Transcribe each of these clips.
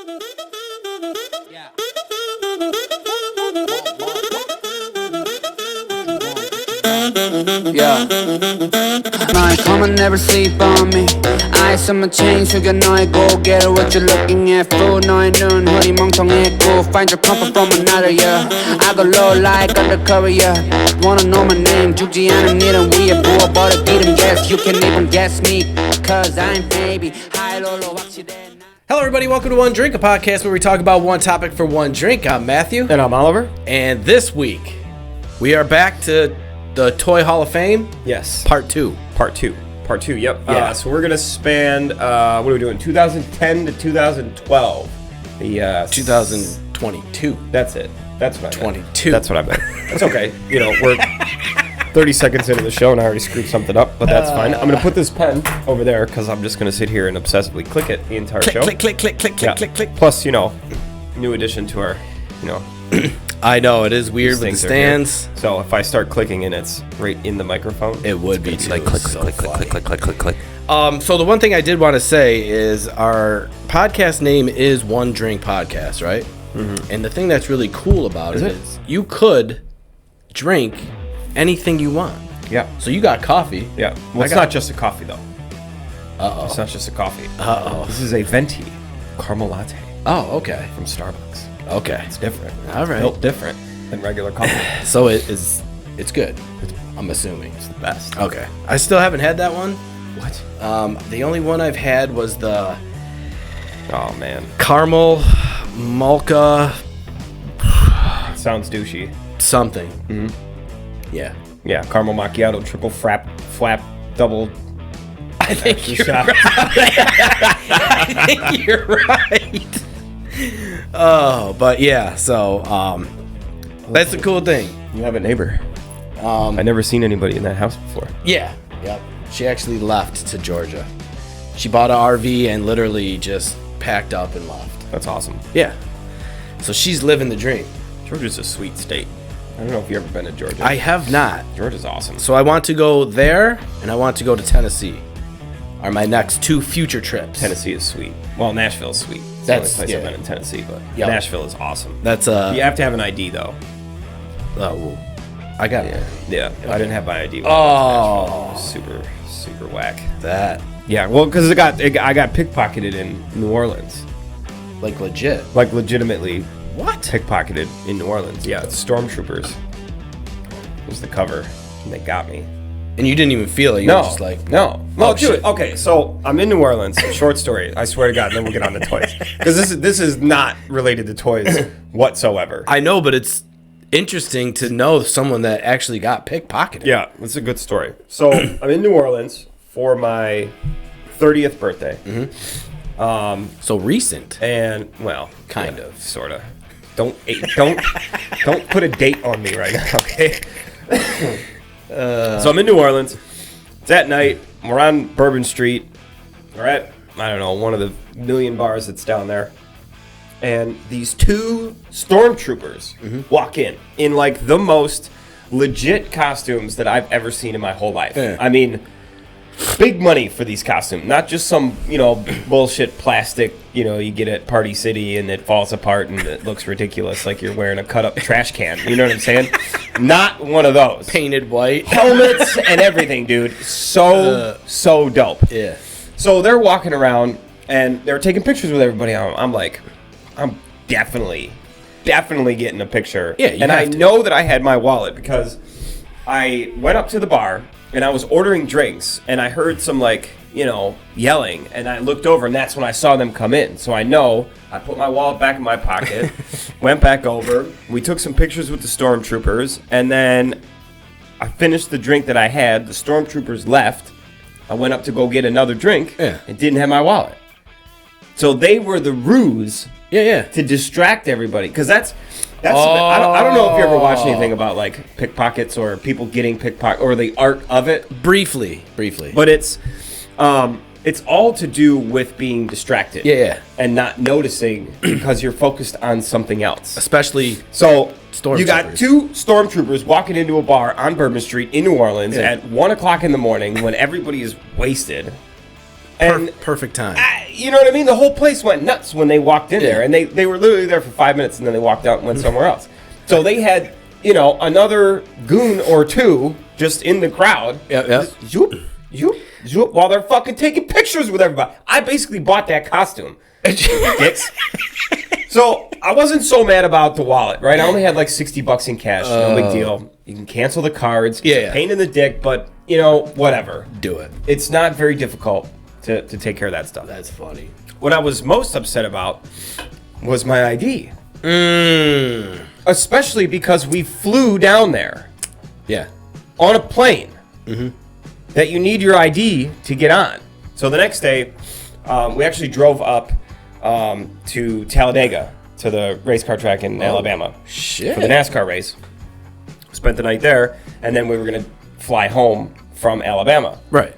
Yeah. My come and never sleep on me. Eyes on my chain, 숙여 너의 고개를 what you looking at fool. 너의 눈 허리 멍청했고 find your comfort from another yeah. I go low like undercover yeah. Wanna know my name 죽지 않은 일은 위에 부어버려 기름 yes. You can even guess me cause I'm baby 하이롤로 확실해. Hello everybody, welcome to One Drink, a podcast where we talk about one topic for one drink. I'm Matthew. And I'm Oliver. And this week, we are back to the Toy Hall of Fame. Yes. Part 2, yep. Yeah. So we're going to spend, what are we doing, 2010 to 2012. The 2022. That's it. That's what I meant. 22. That's what I meant. That's okay. You know, we're 30 seconds into the show and I already screwed something up, but that's fine. I'm going to put this pen over there because I'm just going to sit here and obsessively click it the entire show. Click. Yeah. Plus, you know, new addition to our, you know... I know, it is weird with the stands. So if I start clicking and it's right in the microphone, it would be too. Like click. So the one thing I did want to say is our podcast name is One Drink Podcast, right? Mm-hmm. And the thing that's really cool about it is you could drink anything you want. Yeah. So you got coffee. Yeah. Well, it's not just a coffee though. Uh-oh. It's not just a coffee. Uh-oh. This is a venti caramel latte. Oh, okay. From Starbucks. Okay. It's different. All right. Built different than regular coffee. So it's good. I'm assuming. It's the best. Okay. I still haven't had that one. What? The only one I've had was the Oh man. caramel mocha It sounds douchey. something. Mm-hmm. Yeah. Yeah, caramel macchiato, triple flap, double. I think you're shot. right. I think you're right. Oh, but yeah, so that's the cool thing. You have a neighbor. I never seen anybody in that house before. Yeah. Yep. She actually left to Georgia. She bought an RV and literally just packed up and left. That's awesome. Yeah. So she's living the dream. Georgia's a sweet state. I don't know if you've ever been to Georgia. I have not. Georgia's awesome. So I want to go there and I want to go to Tennessee. Are my next 2 future trips. Tennessee is sweet. Well, Nashville's sweet. It's That's the only place I've been in Tennessee, but Yep. Nashville is awesome. That's You have to have an ID though. well, I got it. Yeah. I didn't have my ID. When Oh. I was super whack. That Yeah, well, because I got pickpocketed in New Orleans, like legit. like legitimately What? pickpocketed in New Orleans. Yeah, it's Stormtroopers was the cover, and they got me. And you didn't even feel it. You were just like, no. Well, oh, dude, shit. okay, so I'm in New Orleans. Short story. I swear to God, and then we'll get on to toys. Because this is not related to toys whatsoever. I know, but it's interesting to know someone that actually got pickpocketed. Yeah, it's a good story. So I'm in New Orleans for my 30th birthday. Mm-hmm. So recent. And, well, Kind of. Sort of. Don't put a date on me right now, okay? So I'm in New Orleans. It's at night. We're on Bourbon Street. We're at, I don't know, one of the million bars that's down there. And these 2 stormtroopers walk in like the most legit costumes that I've ever seen in my whole life. Yeah. I mean, big money for these costumes. Not just some, bullshit plastic, you get at Party City and it falls apart and it looks ridiculous like you're wearing a cut-up trash can. You know what I'm saying? Not one of those. Painted white. Helmets and everything, dude. So dope. Yeah. So they're walking around and they're taking pictures with everybody. I'm like, I'm definitely getting a picture. Yeah, you and have I to. know that I had my wallet because I went up to the bar and I was ordering drinks and I heard some yelling and I looked over and that's when I saw them come in. So I know I put my wallet back in my pocket, went back over. We took some pictures with the stormtroopers and then I finished the drink that I had. The stormtroopers left. I went up to go get another drink and didn't have my wallet. So they were the ruse to distract everybody because that's I don't know if you ever watched anything about like pickpockets or people getting pickpocket or the art of it. Briefly. But it's all to do with being distracted. Yeah. And not noticing because you're focused on something else. Especially So Stormtroopers. you got 2 stormtroopers walking into a bar on Bourbon Street in New Orleans at 1 o'clock in the morning when everybody is wasted. And perfect time. you know what I mean? The whole place went nuts when they walked in there, and they were literally there for 5 minutes, and then they walked out and went somewhere else. So they had, another goon or two just in the crowd. Yeah. Zoop, zoop, zoop, while they're fucking taking pictures with everybody. I basically bought that costume. Dicks. So I wasn't so mad about the wallet, right? I only had like $60 in cash. No big deal. You can cancel the cards. It's a pain in the dick, but whatever. Do it. It's not very difficult to take care of that stuff. That's funny. What I was most upset about was my ID. Especially because we flew down there. Yeah. On a plane. That you need your ID to get on. So the next day, we actually drove up to Talladega, to the race car track in Alabama. Shit. For the NASCAR race. Spent the night there, and then we were going to fly home from Alabama. Right.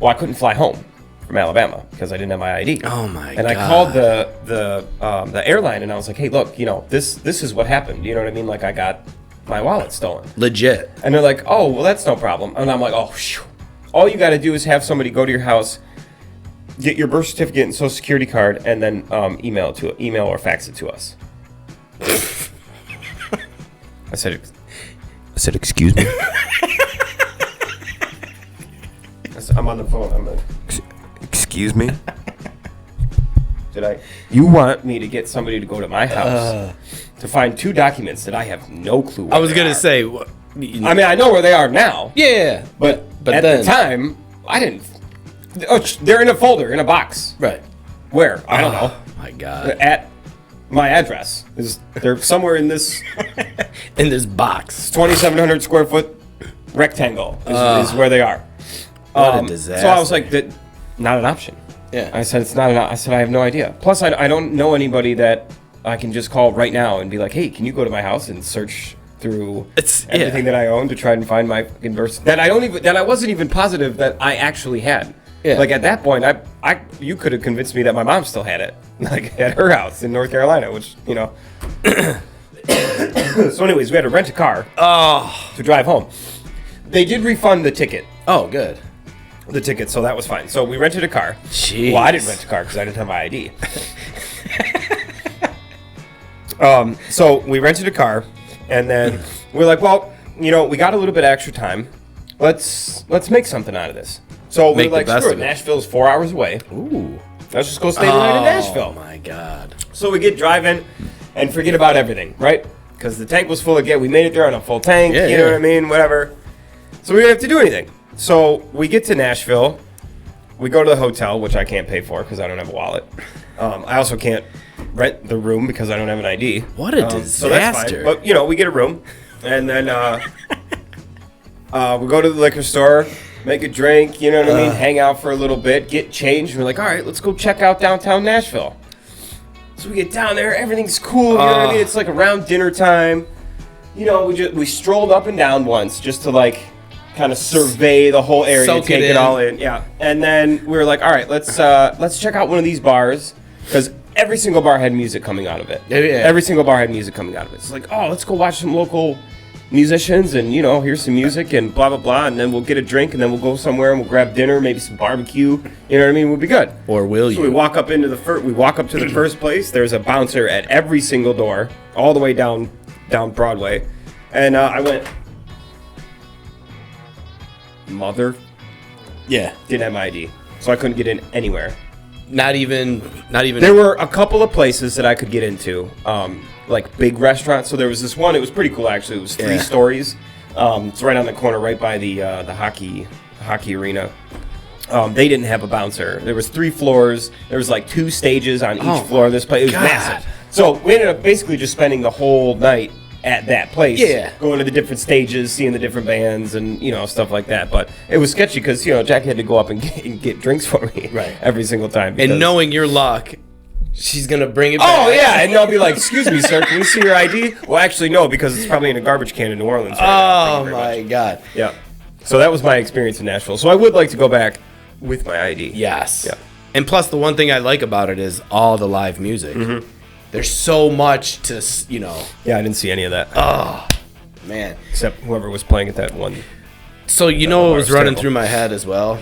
Well, I couldn't fly home from Alabama because I didn't have my ID. Oh my god. And I called the airline, and I was like, hey, look, this is what happened. You know what I mean? Like, I got my wallet stolen. Legit. And they're like, oh, well, that's no problem. And I'm like, oh, phew. All you got to do is have somebody go to your house, get your birth certificate and social security card, and then email or fax it to us. I said, excuse me. I'm on the phone. Excuse me. You want me to get somebody to go to my house to find two documents that I have no clue where I was going to are. say. I mean, I know where they are now. Yeah. But at then, the time, I didn't. Oh, they're in a folder, in a box. Right. Where? I don't know. My God. At my address. They're somewhere in this in this box. 2,700 square foot rectangle is where they are. What a disaster. So I was like, not an option. Yeah. I said, it's not an option. I said, I have no idea. Plus, I don't know anybody that I can just call right now and be like, hey, can you go to my house and search through everything that I own to try and find my fucking birth that I wasn't even positive that I actually had. Yeah. Like at that point, you could have convinced me that my mom still had it, like at her house in North Carolina, which So, anyways, we had to rent a car to drive home. They did refund the ticket. Oh, good. The ticket, so that was fine. So we rented a car. Jeez. Well, I didn't rent a car because I didn't have my ID. So we rented a car, and then we're like, well, we got a little bit of extra time. Let's make something out of this. So we're like, screw it. Nashville's 4 hours away. Ooh. Let's just go stay the night in Nashville. Oh my God. So we get driving and forget about everything, right? Because the tank was full again. We made it there on a full tank. You know what I mean? Whatever. So we didn't have to do anything. So we get to Nashville. We go to the hotel, which I can't pay for because I don't have a wallet. I also can't rent the room because I don't have an ID. What a disaster. So that's fine. But, we get a room. And then we go to the liquor store, make a drink, you know what I mean? Hang out for a little bit, get changed. We're like, all right, let's go check out downtown Nashville. So we get down there. Everything's cool. You know what I mean? It's like around dinner time. We strolled up and down once just to kind of survey the whole area, take it all in. Yeah. And then we were like, all right, let's check out one of these bars because every single bar had music coming out of it. Yeah. Every single bar had music coming out of it. It's like, let's go watch some local musicians and here's some music and blah blah blah, and then we'll get a drink and then we'll go somewhere and we'll grab dinner, maybe some barbecue. You know what I mean? We'll be good. Or will you? So we walk up to the first place. There's a bouncer at every single door, all the way down Broadway, and I went. Didn't have my ID, so I couldn't get in anywhere. Not even. There were a couple of places that I could get into, like big restaurants. So there was this one. It was pretty cool actually. It was 3 stories. It's right on the corner, right by the hockey arena. They didn't have a bouncer. There was 3 floors. There was 2 stages on each floor of this place. It was massive. So we ended up basically just spending the whole night at that place, going to the different stages, seeing the different bands, and stuff like that. But it was sketchy because Jackie had to go up and get drinks for me every single time. And knowing your luck, she's gonna bring it back. Oh yeah, and they'll be like, "Excuse me, sir, can we see your ID?" Well, actually, no, because it's probably in a garbage can in New Orleans. Oh my God. Yeah. So that was my experience in Nashville. So I would like to go back with my ID. Yes. Yeah. And plus, the one thing I like about it is all the live music. Mm-hmm. There's so much to, Yeah, I didn't see any of that. Oh, man. Except whoever was playing at that one. So, what was running through my head as well?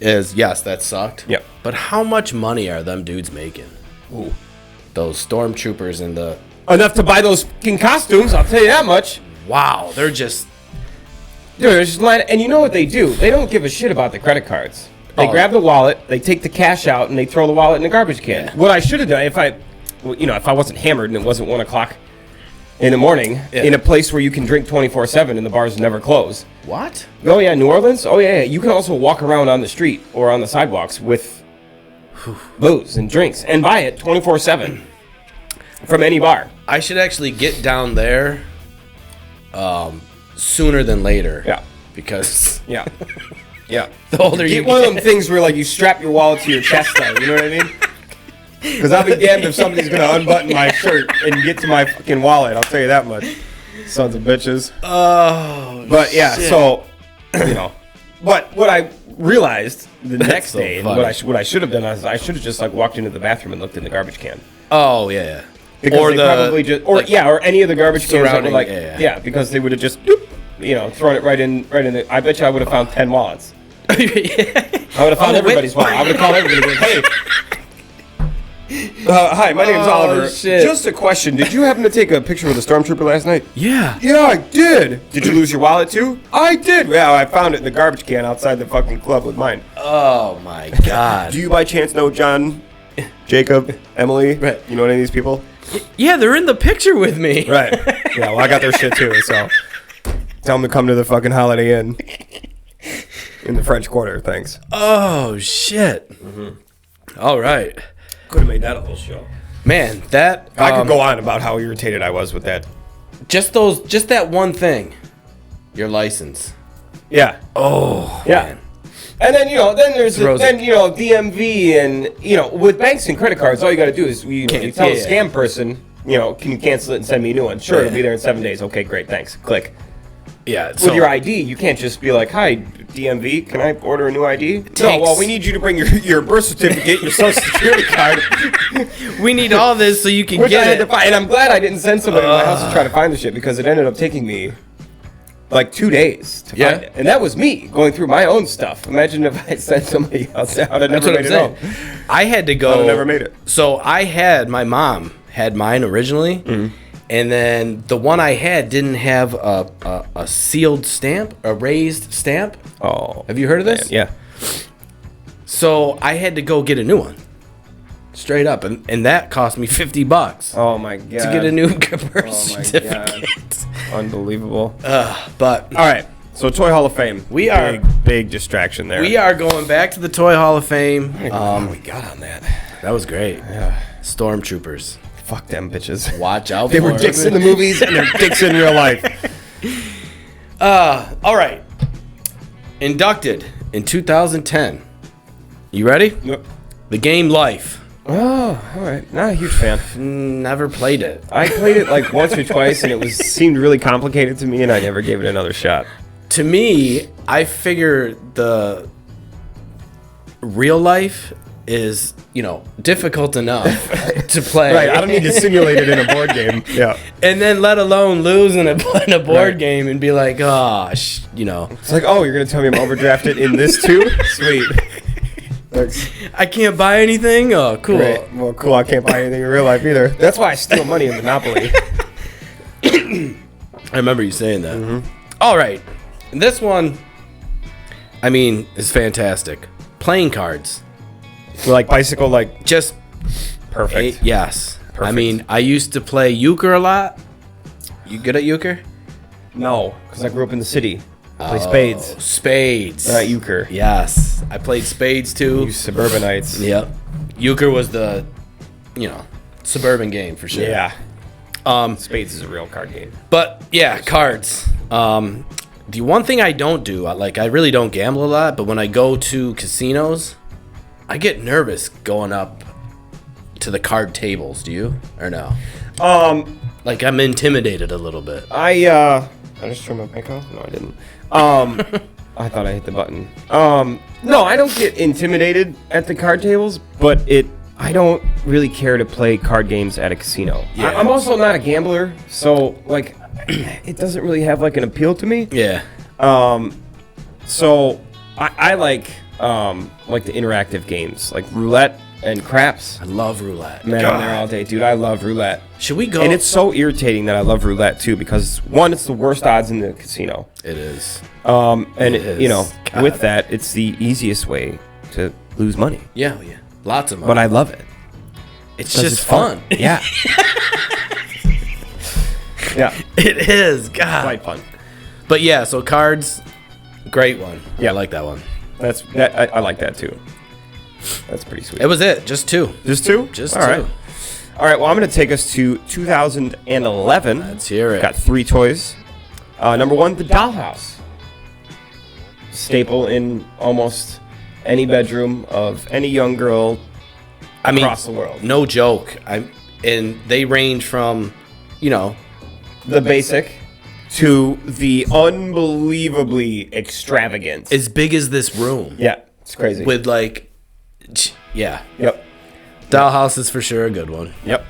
is, yes, that sucked. Yep. But how much money are them dudes making? Ooh. Those stormtroopers and the... Enough to buy those fucking costumes, I'll tell you that much. Wow, they're just... Dude, they're just lying. And you know what they do? They don't give a shit about the credit cards. They grab the wallet, they take the cash out, and they throw the wallet in the garbage can. Yeah. What I should have done, if I wasn't hammered and it wasn't 1 o'clock in the morning, in a place where you can drink 24/7 and the bars never close. What? Oh yeah, New Orleans? Oh yeah. You can also walk around on the street or on the sidewalks with booze and drinks and buy it 24/7 from any bar. I should actually get down there sooner than later. Yeah. Because... Yeah. Yeah. The older you get one of them things where like you strap your wallet to your chest though, you know what I mean? Because I'll be damned if somebody's gonna unbutton my shirt and get to my fucking wallet, I'll tell you that much. Sons of bitches. Oh, but yeah, shit. so but what I realized the next so day, and what I should have done is I should have just like walked into the bathroom and looked in the garbage can. Oh yeah. Because or they the probably just or any of the garbage cans that were like because they would have just thrown it right in the I bet you I would have found 10 wallets. I would have found everybody's wallet. I would have called everybody and been, hey. Hi, my name's Oliver. Shit. Just a question. Did you happen to take a picture with a stormtrooper last night? Yeah. Yeah, I did. Did you lose your wallet too? I did. Yeah, I found it in the garbage can outside the fucking club with mine. Oh my god. Do you by chance know John, Jacob, Emily? Right. You know any of these people? Yeah, they're in the picture with me. Right. Yeah, well, I got their shit too, so tell them to come to the fucking Holiday Inn in the French Quarter, thanks. Oh, shit. Mm-hmm. All right. Could have made that a whole show. Man, that... I could go on about how irritated I was with that. Just that one thing. Your license. Yeah. Oh, yeah. Man. And then, there's DMV and, with banks and credit cards, all you got to do is, you tell a scam person, can you cancel it and send me a new one? Sure, it'll be there in 7 days. Okay, great, thanks. Click. Yeah. With your ID, you can't just be like, hi, DMV, can I order a new ID? No, well, we need you to bring your birth certificate, your social security card. We need all this so you can get it. And I'm glad I didn't send somebody to my house to try to find the shit because it ended up taking me like 2 days to find it. And that was me going through my own stuff. Imagine if I sent somebody else out. I'd never made it home. I had to go. I never made it. So my mom had mine originally. Mm-hmm. And then the one I had didn't have a sealed stamp, a raised stamp. Oh. Have you heard of this? Yeah. So I had to go get a new one. Straight up. And that cost me $50. Oh my God. To get a new birth certificate. God. Unbelievable. But. All right. So Toy Hall of Fame. We are. Big distraction there. We are going back to the Toy Hall of Fame. We got on that. That was great. Yeah. Stormtroopers. Fuck them bitches. Watch out for them. They were dicks in the movies and they're dicks in real life. All right. Inducted in 2010. You ready? Yep. The game Life. Oh, all right. Not a huge fan. Never played it. I played it like once or twice and it seemed really complicated to me and I never gave it another shot. To me, I figure the real life is, difficult enough to play. Right, I don't need to simulate it in a board game. Yeah. And then let alone lose in a board game and be like, gosh, It's like, oh, you're going to tell me I'm overdrafted in this too? Sweet. Thanks. I can't buy anything? Oh, cool. Right. Well, cool, I can't buy anything in real life either. That's why I steal money in Monopoly. I remember you saying that. Mm-hmm. All right. This one, is fantastic. Playing cards. Like bicycle, like just perfect. Yes. Perfect. I used to play euchre a lot. You good at euchre? No, because I grew up in the city. I play spades. Spades. Not euchre. Yes. I played spades too. You suburbanites. Yep. Euchre was the, suburban game for sure. Yeah. Spades is a real card game. But yeah, cards. The one thing I don't do, I really don't gamble a lot, but when I go to casinos, I get nervous going up to the card tables. Do you or no? I'm intimidated a little bit. I just turned my mic off. No, I didn't. I thought I hit the button. No, I don't get intimidated at the card tables, but I don't really care to play card games at a casino. Yeah. I'm also not a gambler, so it doesn't really have an appeal to me. Yeah. So I like like the interactive games, like roulette and craps. I love roulette. Man, I'm there all day, dude. I love roulette. Should we go? And it's so irritating that I love roulette too, because one, it's the worst odds in the casino. It is. And It is. you know, God. with that, it's the easiest way to lose money. Yeah. Lots of money. But I love it. It's 'Cause just it's fun. Yeah. Yeah. It is. God. Quite fun. But yeah, so cards, great one. Yeah. I like that one. I like that too. That's pretty sweet. It was it. Just two. Just two? Just All two. right. All right, well, I'm going to take us to 2011. Let's hear it. Got 3 toys. Number 1, the dollhouse. Staple in almost any bedroom of any young girl across the world. No joke. And they range from, The basic to the unbelievably extravagant. as big as this room. Yeah, it's crazy. With yeah. Yep. Dollhouse is for sure a good one. Yep.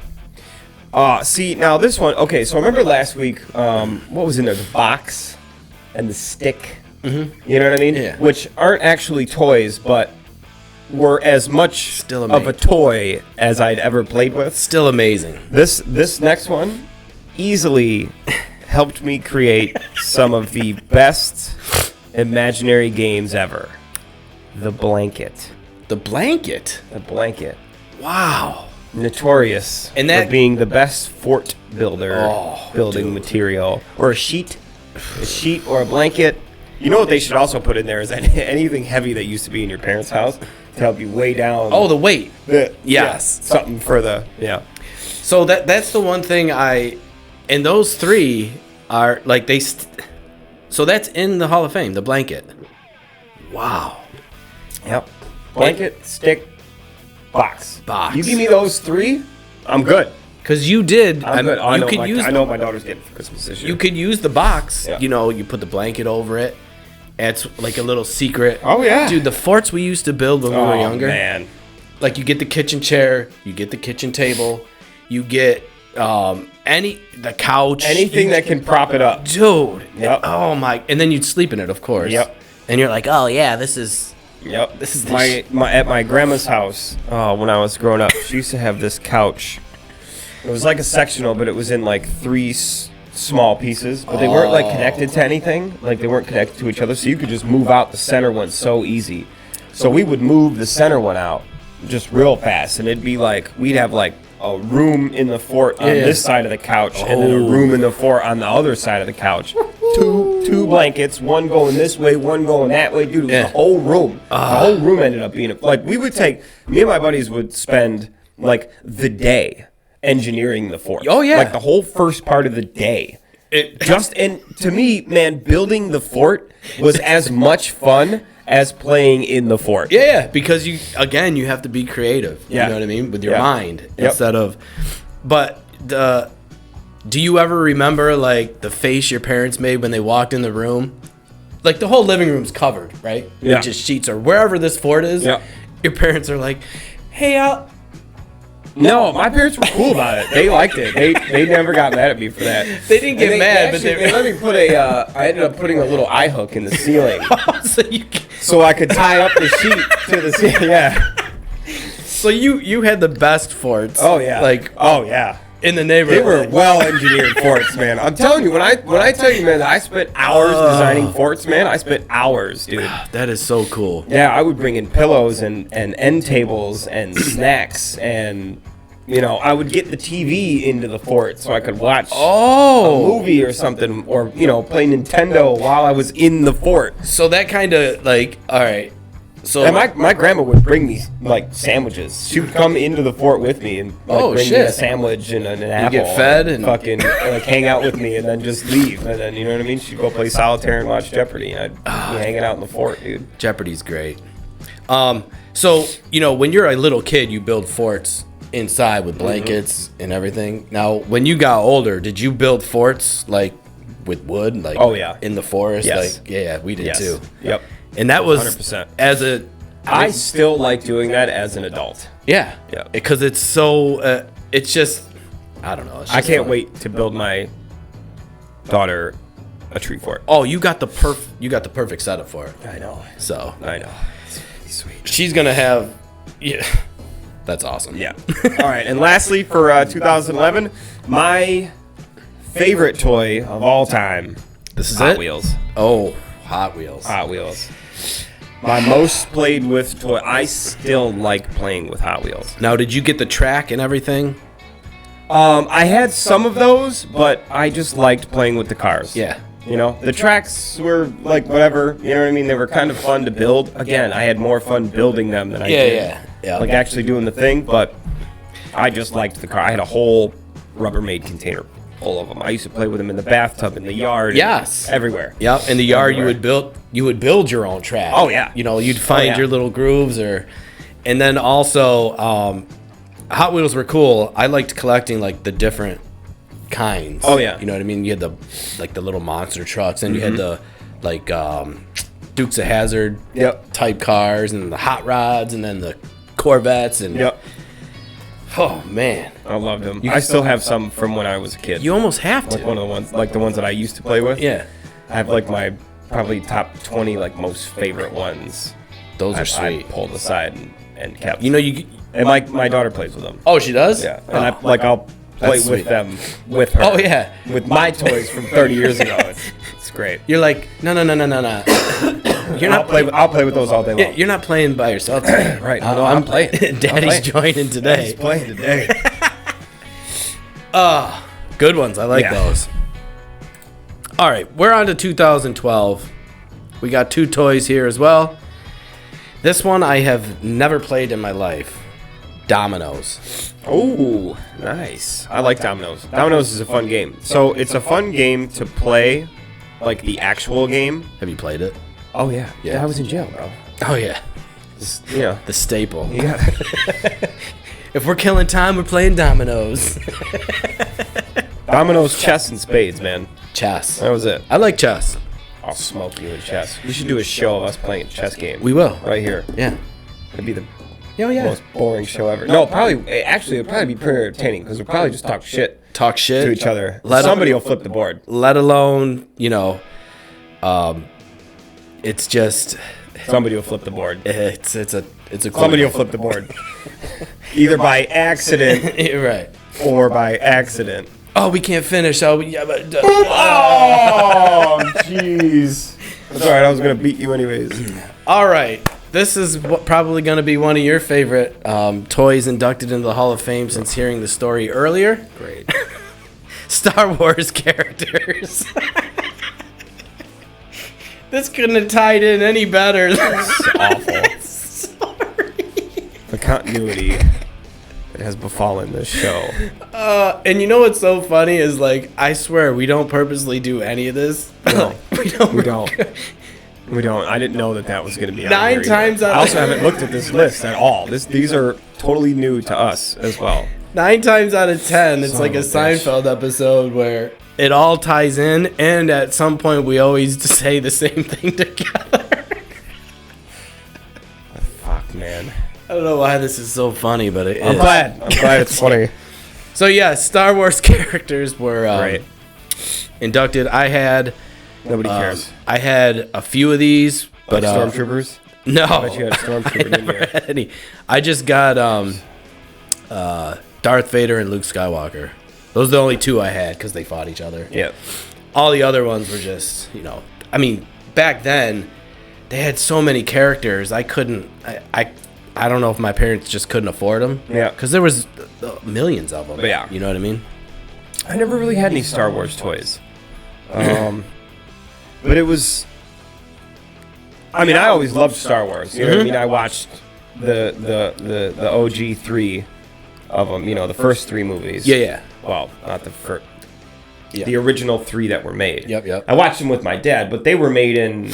See, now this one, okay, so remember last week, what was in there? The box and the stick. Mm-hmm. You know what I mean? Yeah. Which aren't actually toys, but were as much Still of amazing. a toy as I'd ever played with. Still amazing. This next one easily helped me create some of the best imaginary games ever. The blanket. The blanket. The blanket. Wow. Notorious And that- for being the best fort building dude. material, or a sheet or a blanket. You know what they should also put in there is anything heavy that used to be in your parents' house to help you weigh down. Oh, the weight. Yes, Yes. something for the So that's the one thing and those 3 are like so that's in the Hall of Fame, the blanket. Wow. Yep. Blanket, stick, box. Box. You give me those 3, I'm good. Because you did. I'm good. I know use. my daughter's getting for Christmas this year. You could use the box. Yeah. You put the blanket over it. It's like a little secret. Oh, yeah. Dude, the forts we used to build when we were younger. Man. Like you get the kitchen chair, you get the kitchen table, you get the couch, Anything that can prop it up. dude. Yep. Oh my! And then you'd sleep in it, of course. Yep. And you're like, oh yeah, this is. Yep. This is the my at my grandma's house. When I was growing up, she used to have this couch. It was like a sectional, but it was in like 3 small pieces, but they weren't like connected to anything. Like they weren't connected to each other, so you could just move out the center one so easy. So we would move the center one out just real fast, and it'd be like we'd have like a room in the fort on this side of the couch, and then a room in the fort on the other side of the couch. Two blankets, one going this way, one going that way, dude. It was the whole room. The whole room ended up being like me and my buddies would spend like the day engineering the fort. Oh, yeah. Like the whole first part of the day. And to me, man, building the fort was as much fun as playing in the fort. Yeah, because you have to be creative. Yeah. You know what I mean? With your Yeah. mind Yep. instead of. But do you ever remember like the face your parents made when they walked in the room? Like the whole living room's covered, right? Yeah. With just sheets or wherever this fort is. Yeah. Your parents are like, "Hey, No, my parents were cool about it. They liked it. They never got mad at me for that. They didn't get mad, but they let me put I ended up putting a little eye hook in the ceiling so you so I could tie up the sheet to the ceiling. Yeah. so you had the best forts. Oh yeah. Like oh yeah. in the neighborhood. They were well engineered forts, man. I'm telling you, when I tell you, man, that I spent hours designing forts, man. I spent hours, dude. That is so cool. Yeah, I would bring in pillows and end tables and snacks, and I would get the TV into the fort so I could watch a movie or something, or play Nintendo while I was in the fort. So that kind of like, all right. So And my grandma would bring me like sandwiches. She would come into the fort with me and bring me a shit. sandwich and an apple. get fed and fucking like hang out with me and then just leave. And then you know what I mean? She'd go play solitaire and watch Jeopardy. And I'd be hanging out in the fort, dude. Jeopardy's great. So when you're a little kid, you build forts inside with blankets and everything. Now, when you got older, did you build forts like with wood, like in the forest? Yes. Like yeah, we did too. Yep. And that was 100%. I still like doing that as an adult. Yeah. Yeah. Because it's so it's just I don't know. It's I just can't fun. wait to build my daughter a tree fort. Oh, you got the perfect setup for it. I know. So I know. Sweet. She's gonna have. Yeah, that's awesome. Yeah. All right, and lastly for 2011, my favorite toy of all time. This is Hot it. Wheels. Oh, Hot Wheels. Hot Wheels. My most played with toy. I still like playing with Hot Wheels. Now, did you get the track and everything? I had some of those, but I just liked playing with the cars. Yeah. You know, the tracks were like whatever. You know what I mean? They were kind of fun to build. Again, I had more fun building them than I did like actually doing the thing. But I just liked the car. I had a whole Rubbermaid container full of them. I used to play with them in the bathtub, in the yard, Yes. everywhere. Yep. In the yard, Everywhere. you would build your own track. Oh, yeah. You know, you'd find yeah. your little grooves, and then also Hot Wheels were cool. I liked collecting like the different kinds. Oh, yeah. You know what I mean? You had the little monster trucks, and you had the like Dukes of Hazzard type cars, and the hot rods, and then the Corvettes, and oh man, I loved them. I still have some from when I was a kid. you almost have to. Like one of the ones, like the ones that I used to play with. Yeah, I have like my probably top 20 like most favorite ones. those are I sweet. pulled aside and kept. You know you. and my daughter plays with them. Oh, she does. Yeah, and I'll play That's with sweet. them with her. Oh yeah, with my toys from 30 years ago. It's great. you're like no. You're not I'll play with those all day long. Yeah, you're not playing by yourself today. Right. No, I'm playing. Daddy's joining today. He's playing today. Good ones. I like Yeah. those. All right, we're on to 2012. We got two toys here as well. This one I have never played in my life. Dominoes. Oh, nice. I like dominoes. Dominoes is a fun game. So it's a fun game to play, like the actual game. Have you played it? Oh yeah. Yeah. I was in jail, bro. Oh yeah, Yeah. the staple. Yeah. If we're killing time, we're playing dominoes. Dominoes, chess, and spades, man. Chess. That was it. I like chess. I'll smoke you in chess. We should do a show of us playing a chess game. We will. Right here. Yeah. It'd be the Oh yeah. most boring show ever. No, probably. Actually, it'd probably be pretty entertaining because we'll probably just talk shit Talk shit to each other. Let Somebody will flip the board. Let alone, it's just Somebody will flip the board. it's a cool Somebody will flip the board. Either by accident right. or by accident. Oh, we can't finish. Oh, yeah, but, Oh, jeez. That's all right. I was gonna beat you anyways. all right. This is probably going to be one of your favorite toys inducted into the Hall of Fame since hearing the story earlier. Great. Star Wars characters. This couldn't have tied in any better. It's awful. Sorry. The continuity that has befallen this show. And you know what's so funny is, like, I swear we don't purposely do any of this. No, we don't. we don't. We don't. I didn't know that was going to be on 9 here times either. out I of- also haven't looked at this list at all. These are totally new to us as well. 9 times out of 10, it's Son like a of a bitch. Seinfeld episode where it all ties in, and at some point we always say the same thing together. Fuck, man. I don't know why this is so funny, but it I'm is. glad. I'm glad it's funny. So yeah, Star Wars characters were Right. inducted. I had Nobody cares. I had a few of these, but Stormtroopers? no, I bet you had a stormtrooper, didn't you? had any. I just got Darth Vader and Luke Skywalker. Those are the only two I had because they fought each other. Yeah. All the other ones were just, I mean, back then they had so many characters. I couldn't. I don't know if my parents just couldn't afford them. Yeah. Because there was millions of them. Yeah. You know what I mean? I never really had any Star Wars toys. But it was... I mean, I always loved Star Wars. You know what I mean? I watched the OG 3 of them, the first 3 movies. Yeah. Well, not the first. Yeah. The original 3 that were made. Yep. I watched them with my dad, but they were made in...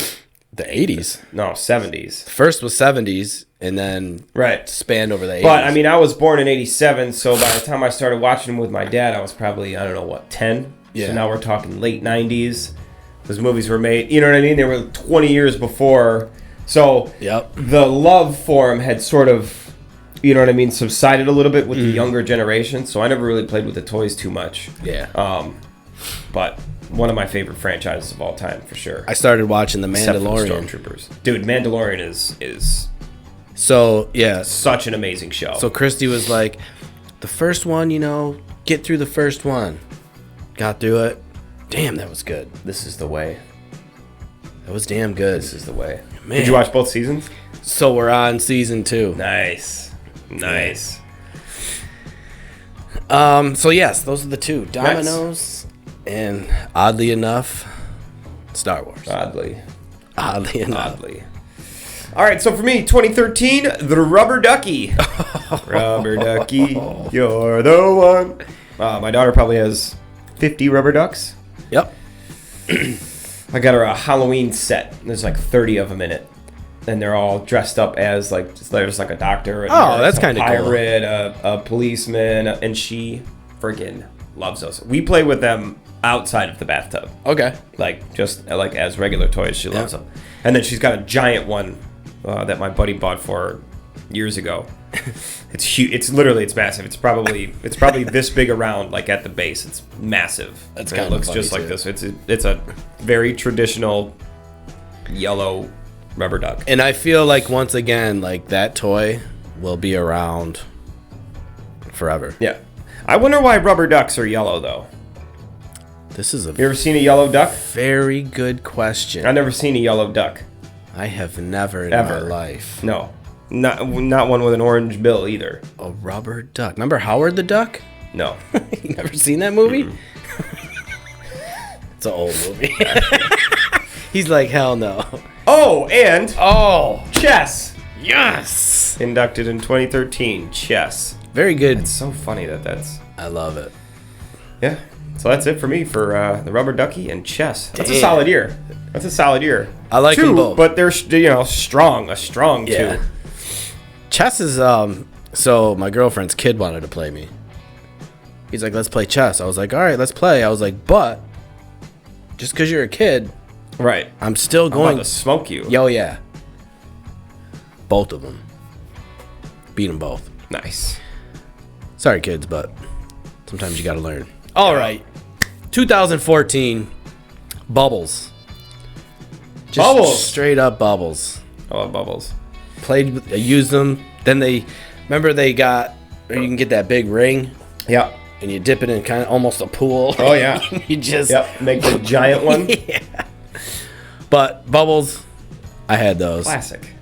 The 80s. No, 70s. First was 70s, and then Right. spanned over the 80s. But, I mean, I was born in 87, so by the time I started watching them with my dad, I was probably, 10? Yeah. So now we're talking late 90s. Those movies were made, you know what I mean? They were 20 years before. So Yep. the love for them had sort of, you know what I mean, subsided a little bit with the younger generation. So I never really played with the toys too much. Yeah. But one of my favorite franchises of all time, for sure. I started watching The Except for the Mandalorian. Stormtroopers. Dude, Mandalorian is So, yeah. Such an amazing show. So Christy was like, the first one, get through the first one. Got through it. Damn, that was good. This is the way. That was damn good. This is the way. Man. Did you watch both seasons? So we're on season 2. Nice. So yes, those are the 2. Dominoes and, oddly enough, Star Wars. Oddly enough. All right, so for me, 2013, the Rubber Ducky. Rubber Ducky, you're the one. My daughter probably has 50 rubber ducks. Yep. I got her a Halloween set. There's like 30 of them in it. And they're all dressed up as there's like a doctor, that's kind of cool. A pirate, a policeman, and she friggin' loves those. We play with them outside of the bathtub. Okay. Just as regular toys, she loves them. And then she's got a giant one that my buddy bought for her years ago. It's huge. It's massive. It's probably this big around, at the base. It's massive. That's kind of looks just like this. It's a very traditional yellow rubber duck. And I feel like once again, that toy will be around forever. Yeah. I wonder why rubber ducks are yellow though. This is You ever seen a yellow duck? very good question. I've never seen a yellow duck. I have never in Ever. my life. No. Not one with an orange bill either. A rubber duck. Remember Howard the Duck? No. You never seen that movie? It's an old movie. He's like, hell no. Oh, and chess. Yes. Inducted in 2013. Chess. Very good. It's so funny that's... I love it. Yeah. So that's it for me for the rubber ducky and chess. That's a Damn. solid year. I like 'em both. But they're strong. A strong Yeah. 2. Chess is so my girlfriend's kid wanted to play me. He's like, let's play chess. I was like, all right, let's play. I was like, but just because you're a kid, Right. I'm still I'm going about to smoke you. Yo, yeah. Both of them. Beat them both. Nice. Sorry, kids, but sometimes you got to learn. All right. 2014, Bubbles. Just Bubbles. Straight up Bubbles. I love bubbles. Used them. Then they got, or you can get that big ring Yeah. and you dip it in kind of almost a pool. Oh, yeah. You just. Yep. Make the giant one. Yeah. But Bubbles, I had those. Classic.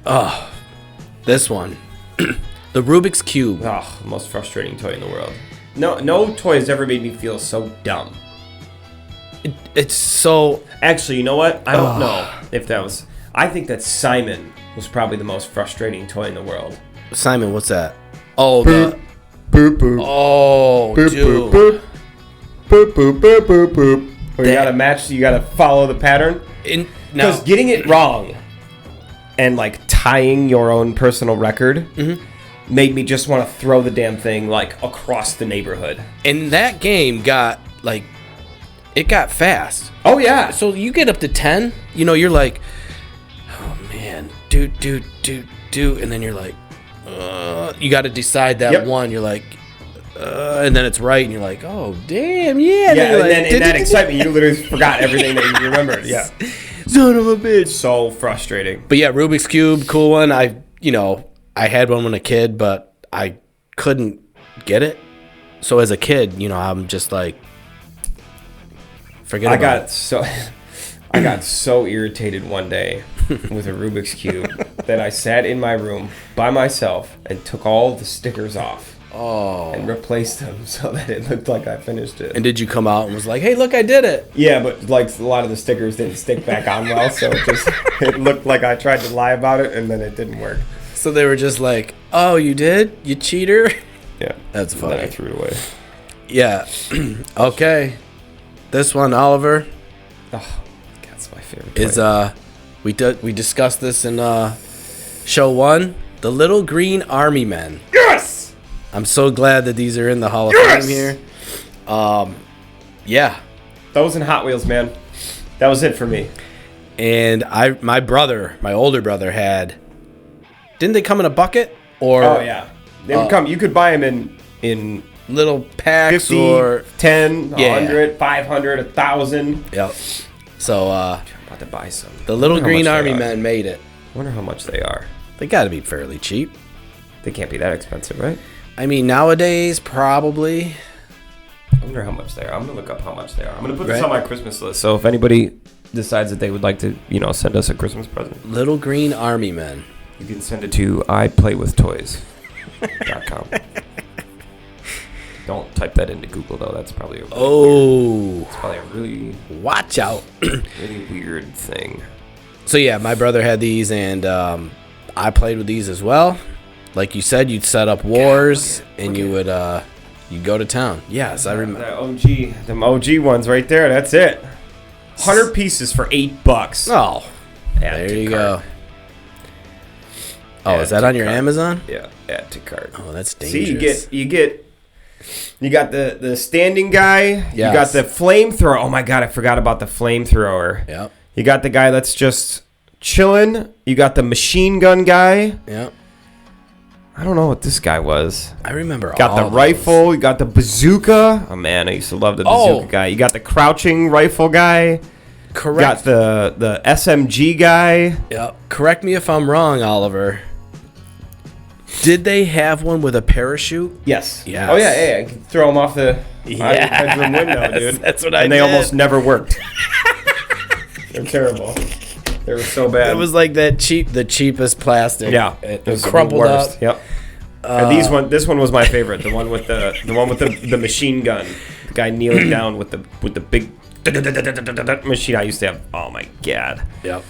This one. The Rubik's Cube. Oh, the most frustrating toy in the world. No toy has ever made me feel so dumb. It's so. Actually, you know what? I don't know if that was... I think that Simon was probably the most frustrating toy in the world. Simon, what's that? Oh, the. Boop, boop. Oh, Boop, dude. boop, boop. Boop, boop, boop, boop, boop. Or you gotta match, you gotta follow the pattern. Because getting it wrong and tying your own personal record made me just want to throw the damn thing across the neighborhood. And that game got it got fast. Oh yeah. So you get up to 10, you're like, oh man, do, and then you're like, you got to decide that one. You're like, and then it's right, and you're like, oh damn, yeah. Yeah, and then in that excitement, you literally forgot everything that you remembered. Yeah. Son of a bitch. So frustrating. But yeah, Rubik's Cube, cool one. I had one when a kid, but I couldn't get it. So as a kid, I'm just like, forget about it. I got so irritated one day with a Rubik's Cube that I sat in my room by myself and took all the stickers off. And replaced them so that it looked like I finished it. And did you come out and was like, hey, look, I did it? Yeah, but a lot of the stickers didn't stick back on well, so it looked like I tried to lie about it, and then it didn't work. So they were just like, oh, you did? You cheater? Yeah. That's funny. And then I threw it away. Yeah. Okay. This one, Oliver, Oh, that's my favorite toy. is we discussed this in show 1, the Little Green Army Men. Yes! I'm so glad that these are in the Hall of Fame here. Yeah. Those and Hot Wheels, man. That was it for me. And my older brother didn't they come in a bucket? Or Oh, yeah. They would come. You could buy them in little packs 50, or 10, Yeah. 100, 500, 1,000. Yep. So I'm about to buy some. the Little Wonder how Green much they Army are. Men made it. I wonder how much they are. They got to be fairly cheap. They can't be that expensive, right? I mean, nowadays, probably. I wonder how much they are. I'm going to look up how much they are. I'm going to put this Right. on my Christmas list. So if anybody decides that they would like to, send us a Christmas present, Little green army men. you can send it to iplaywithtoys.com. Don't type that into Google, though. That's probably it's probably a really, Watch out. really weird thing. So, yeah, my brother had these, and I played with these as well. Like you said, you'd set up wars, and you would you'd go to town. Yes, I remember. Them OG ones right there. That's it. 100 pieces for $8. Oh, Add there to you cart. go. Oh, is that on your Amazon? Yeah, add to cart. Oh, that's dangerous. See, you got the standing guy. Yes. You got the flamethrower. Oh my god, I forgot about the flamethrower. Yep. You got the guy that's just chilling. You got the machine gun guy. Yep. I don't know what this guy was. I remember Got all the those. rifle. You got the bazooka. Oh man, I used to love the bazooka guy. You got the crouching rifle guy. Correct. Got the SMG guy. Yep. Correct me if I'm wrong, Oliver. Did they have one with a parachute? Yes. Yes. Oh yeah. I could throw him off the Yes, bedroom window, dude. that's what I And they did. almost never worked. They're terrible. They were so bad. It was like the cheapest plastic. yeah. It was the crumpled worst. up. Yep. And this one was my favorite. The one with the machine gun. The guy kneeling down with the big machine. I used to have. Oh my god. Yep.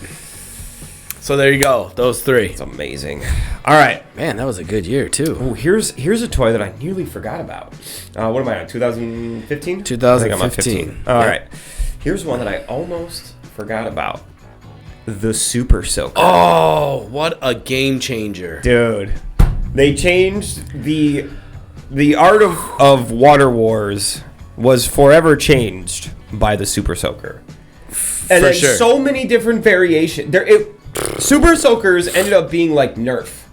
So there you go. Those three. It's amazing. All right. Man, that was a good year too. Oh, here's a toy that I nearly forgot about. What am I on? 2015? 2015. All Yep. right. Here's one that I almost forgot about. The Super Soaker. Oh, what a game changer. Dude. They changed the art of Water Wars was forever changed by the Super Soaker. And then sure. so many different variations. Super Soakers ended up being like Nerf.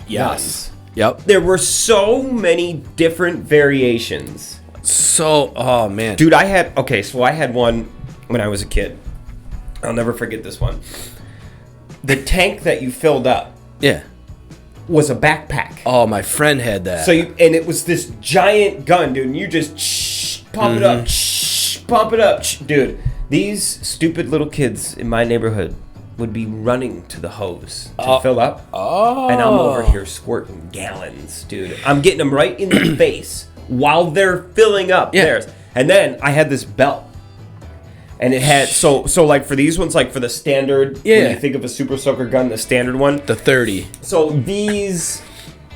Yes. guns. Yep. There were so many different variations. So, oh man. Dude, I had one when I was a kid. I'll never forget this one. The tank that you filled up Yeah. was a backpack. Oh, my friend had that. And it was this giant gun, dude, and you just pump it up, pump it up. Dude, these stupid little kids in my neighborhood would be running to the hose to fill up. Oh. And I'm over here squirting gallons, dude. I'm getting them right in the face while they're filling up theirs. And then I had this belt. And it had so like for these ones, like for the standard, when you think of a Super Soaker gun, the standard one, The 30. so these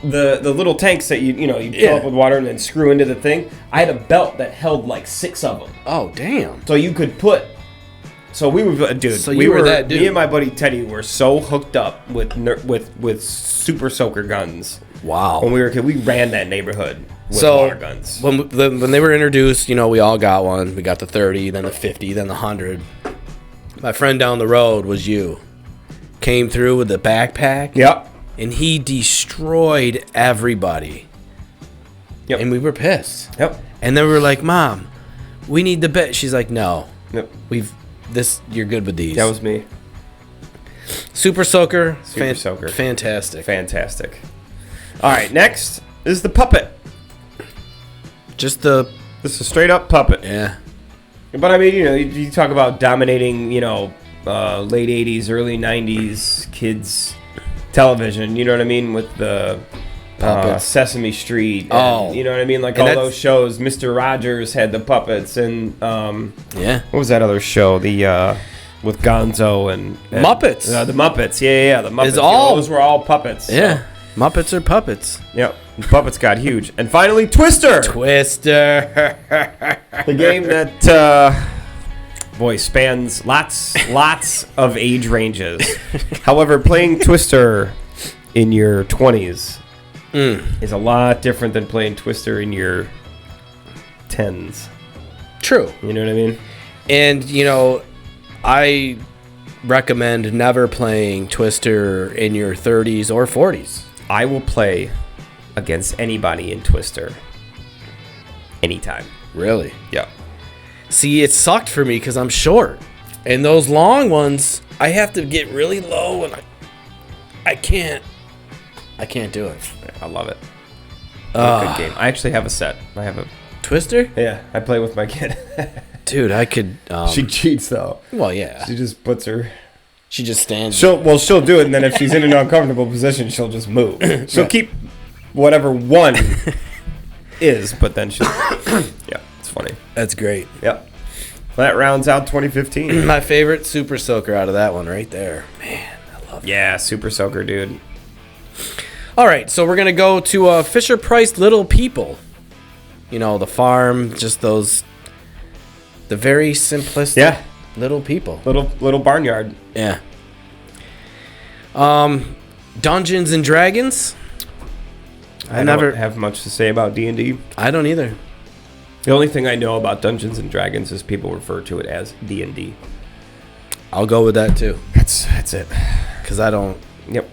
the little tanks that you fill up with water and then screw into the thing. I had a belt that held like 6 of them, Oh, damn. so you could put. So we were, dude. So you we were that dude. Me and my buddy Teddy were so hooked up with Super Soaker guns. Wow. When we were a kid, we ran that neighborhood with So water guns. when they were introduced, we all got one. We got the 30, then the 50, then the 100. My friend down the road was you. Came through with the backpack. Yep. And he destroyed everybody. Yep. And we were pissed. Yep. And then we were like, Mom, we need the bet. She's like, no. Yep. You're good with these. That was me. Super Soaker. Super Soaker. Fantastic. Fantastic. All right, next is the puppet. Just This is a straight up puppet. yeah. But I mean, you talk about dominating, late 80s, early 90s kids television, you know what I mean? With the Puppets. Sesame Street. And, Oh. you know what I mean? Like And all that's- those shows. Mr. Rogers had the puppets. And Yeah. what was that other show? The with Gonzo and Muppets. The Muppets. Yeah. The Muppets. It's all- those were all puppets. so- Yeah. Muppets are puppets. Yep. The puppets got huge. And finally, Twister. Twister. The game that, spans lots of age ranges. However, playing Twister in your 20s is a lot different than playing Twister in your 10s. True. You know what I mean? And, I recommend never playing Twister in your 30s or 40s. I will play against anybody in Twister anytime. Really? Yeah. See, it sucked for me because I'm short. And those long ones, I have to get really low and I can't. I can't do it. I love it. Good game. I actually have a set. I have a Twister? Yeah, I play with my kid. Dude, I could. She cheats though. Well, yeah. She just puts her. She just stands. She'll do it, and then if she's in an uncomfortable position, she'll just move. She'll keep whatever one is, but then she'll. Yeah, it's funny. That's great. Yep. That rounds out 2015. My favorite Super Soaker out of that one right there. Man, I love it. Yeah, Super Soaker, dude. All right, so we're going to go to Fisher-Price Little People. You know, the farm, just those, the very simplistic little people. Little barnyard. Yeah. Dungeons and Dragons. I never have much to say about D&D. I don't either. The only thing I know about Dungeons and Dragons is people refer to it as D&D. I'll go with that too. That's it. Because I don't. Yep.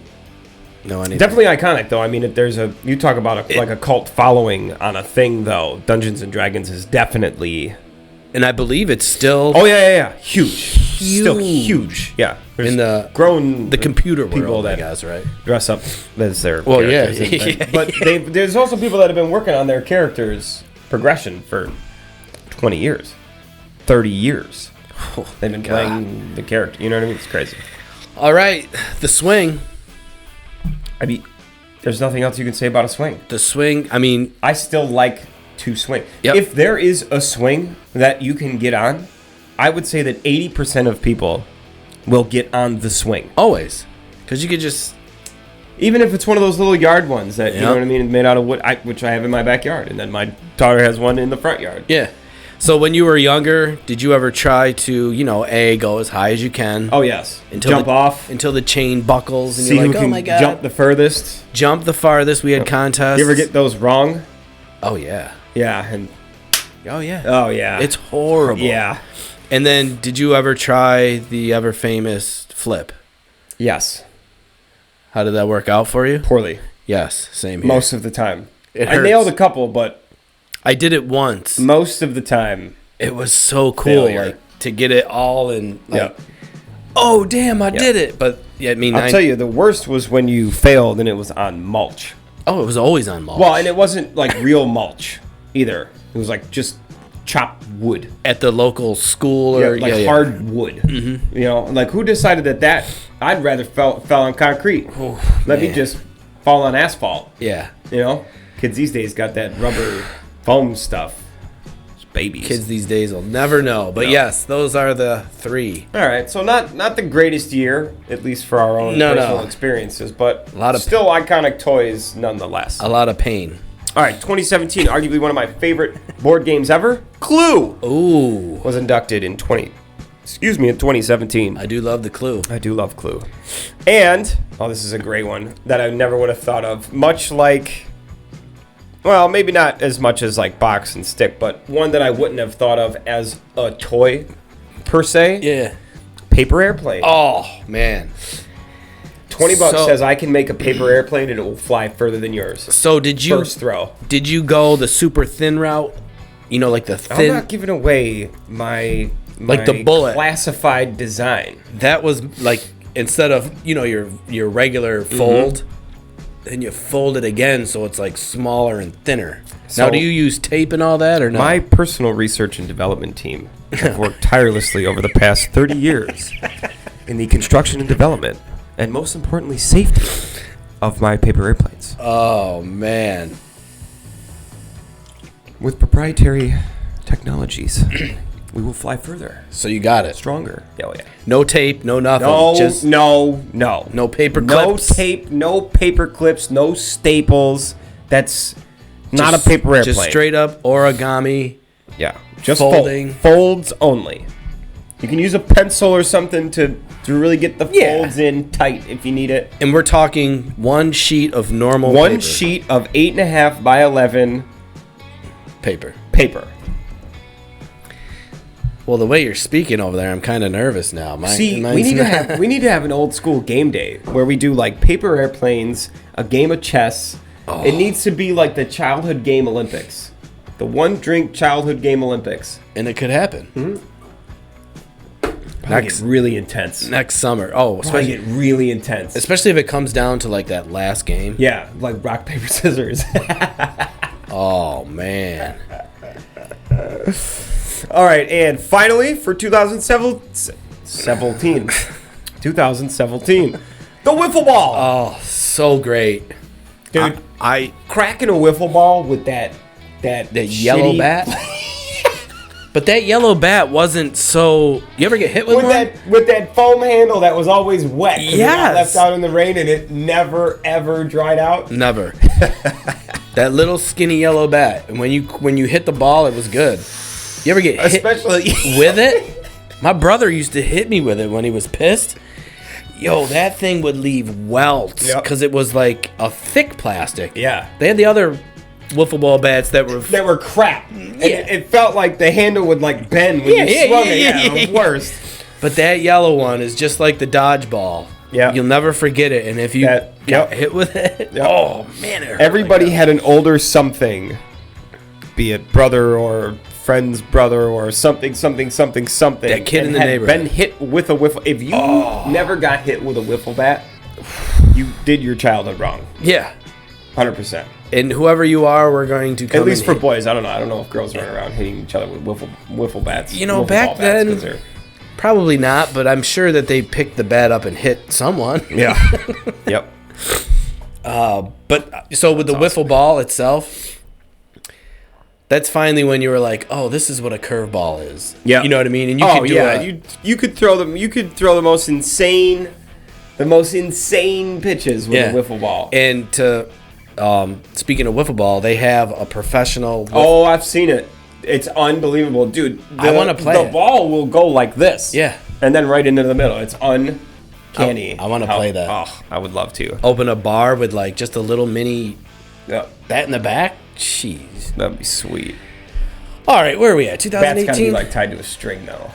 know anything. Definitely iconic, though. I mean, if there's you talk about like a cult following on a thing, though. Dungeons and Dragons is definitely, and I believe it's still. Oh yeah, huge. Still huge. Yeah, in the grown the computer people world, that I guess, right? Dress up as their characters. But there's also people that have been working on their characters' progression for 20 years, 30 years. They've been playing the character. You know what I mean? It's crazy. All right, the swing. I mean, there's nothing else you can say about a swing. The swing, I mean... I still like to swing. Yep. If there is a swing that you can get on, I would say that 80% of people will get on the swing. Always. Because you could just... Even if it's one of those little yard ones that, you know what I mean, made out of wood, which I have in my backyard. And then my daughter has one in the front yard. Yeah. So when you were younger, did you ever try to, go as high as you can? Oh, yes. Jump off. Until the chain buckles and see you're like, who oh can my God. jump the furthest. Jump the farthest. We had contests. You ever get those wrong? Oh, yeah. Yeah. And oh, yeah. Oh, yeah. It's horrible. Yeah. And then did you ever try the ever famous flip? Yes. How did that work out for you? Poorly. Yes, same here. Most of the time. It I hurts. nailed a couple, but... I did it once. Most of the time... It was so cool, to get it all in. Oh, damn, I did it. But yeah, I mean, I'll tell you, the worst was when you failed and it was on mulch. Oh, it was always on mulch. Well, and it wasn't like real mulch either. It was like just chopped wood at the local school or hard wood. Mm-hmm. You know, like who decided that? I'd rather fell on concrete. Let me just fall on asphalt. Yeah, kids these days got that rubber foam stuff. Babies. Kids these days will never know. But yes, those are the three. All right, so not the greatest year, at least for our own personal experiences, but still iconic toys nonetheless. A lot of pain. All right, 2017, arguably one of my favorite board games ever, Clue. Ooh. Was inducted in 2017. I do love the Clue. I do love Clue. And, this is a great one that I never would have thought of, much like... Well, maybe not as much as like box and stick, but one that I wouldn't have thought of as a toy per se. Yeah. Paper airplane. Oh, man. $20 says I can make a paper airplane and it will fly further than yours. So did you... First throw. Did you go the super thin route? Like the thin... I'm not giving away my like the bullet. Classified design. That was like, instead of, your regular fold... Then you fold it again so it's like smaller and thinner. So now, do you use tape and all that or not? My personal research and development team have worked tirelessly over the past 30 years in the construction and development, and most importantly, safety of my paper airplanes. Oh, man. With proprietary technologies, we will fly further. So you got it. Stronger. Oh, yeah. No tape, no nothing. No. No paper clips. No tape, no paper clips, no staples. That's not a paper airplane. Just straight up origami. Yeah. Just folding. Folds only. You can use a pencil or something to really get the folds in tight if you need it. And we're talking one sheet of normal paper. One sheet of 8.5 by 11 paper. Well, the way you're speaking over there, I'm kind of nervous now. We need to have an old school game day where we do like paper airplanes, a game of chess. Oh. It needs to be like the childhood game Olympics, the one drink childhood game Olympics, and it could happen. Mm-hmm. Get really intense. Next summer. Oh, Especially get really intense. Especially if it comes down to like that last game. Yeah, like rock, paper, scissors. Oh, man. All right, and finally for 2017, the wiffle ball. Oh, so great. Dude, I cracking a wiffle ball with that yellow shitty- bat. But that yellow bat wasn't so. You ever get hit with one? with that foam handle that was always wet. 'Cause it got Yes. left out in the rain and it never ever dried out. Never. That little skinny yellow bat, and when you hit the ball, it was good. You ever get hit Especially with it? My brother used to hit me with it when he was pissed. Yo, that thing would leave welts because it was like a thick plastic. Yeah. They had the other wiffle ball bats that were crap. And it felt like the handle would like bend when you swung it. Yeah, the worst. But that yellow one is just like the dodgeball. Yeah. You'll never forget it. And if you got hit with it, oh man, it hurt. Everybody had an older something, be it brother or friend's brother or something. That kid in the had neighborhood. been hit with a wiffle. If you never got hit with a wiffle bat, you did your childhood wrong. Yeah. 100%. And whoever you are, we're going to come At least and for hit. boys. I don't know. I don't know if girls run around hitting each other with wiffle bats. You know, wiffle back ball bats, 'cause then, probably not, but I'm sure that they picked the bat up and hit someone. yeah. Yep. But so with the wiffle ball itself, that's finally when you were like, oh, this is what a curveball is. Yeah. You know what I mean? And you could do you could throw them. You could throw the most insane pitches with a wiffle ball. And to speaking of wiffle ball, they have a professional. Oh, I've seen it. It's unbelievable, dude. I wanna play The it. ball will go like this. Yeah. And then right into the middle. It's uncanny. I wanna play that. Oh, I would love to. Open a bar with like just a little mini Yeah. bat in the back. Jeez. That'd be sweet. All right, where are we at? Bat's gotta be 2018. like tied to a string though,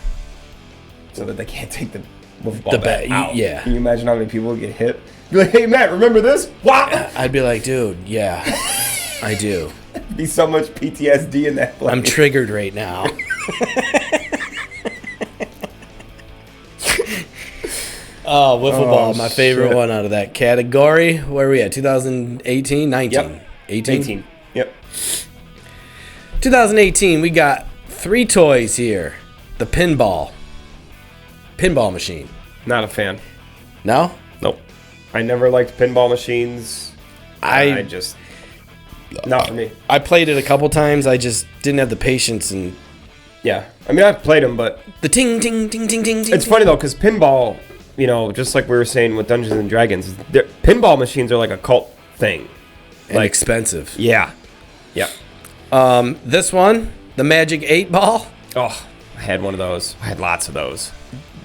so that they can't take the wiffle ball The bat bat, out. yeah. Can you imagine how many people would get hit? Be like, hey Matt, remember this? Wow. I'd be like, dude, yeah, I do. Be so much PTSD in that place. I'm triggered right now. Oh, wiffle ball, my favorite shit. one out of that category. Where are we at? 2018, 19, Yep. 18? Yep. 2018, we got 3 toys here. The pinball machine. Not a fan. No? Nope. I never liked pinball machines. I I just not for me. I played it a couple times. I just didn't have the patience and Yeah. I mean, I've played them, but the ting ting ting ting ting. it's funny though because pinball, you know, just like we were saying with Dungeons and Dragons, pinball machines are like a cult thing. and like- expensive. Yeah. Yep. This one, the Magic 8 Ball. Oh, I had one of those. I had lots of those